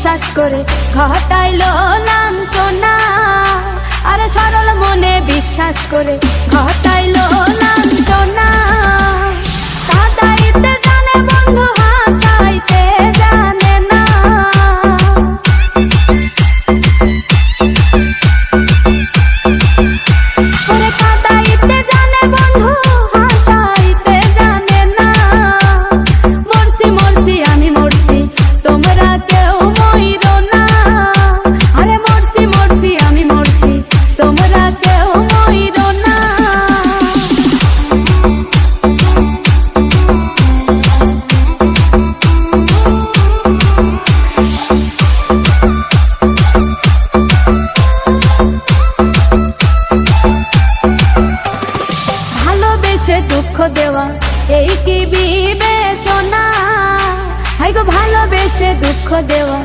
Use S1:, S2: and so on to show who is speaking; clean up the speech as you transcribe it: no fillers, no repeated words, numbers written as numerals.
S1: বিশ্বাস করে ঘটাইলো লাঞ্ছনা, আরে সরল মনে বিশ্বাস করে ঘটাইলো লাঞ্ছনা। কাঁদাইতে জানে বন্ধু হাসাইতে জানে না, ওরে কাঁদাইতে জানে বন্ধু হাসাইতে জানে না। মরছি মরছি আমি মরছি তোমরা কেউ মইরো না, আরে মরছি মরছি আমি মরছি তোমরা কেউ মইরো না। ভালোবেসে দুঃখ দেওয়া এই কি বিবেচনা, হাই গো ভালোবেসে দুঃখ দেওয়া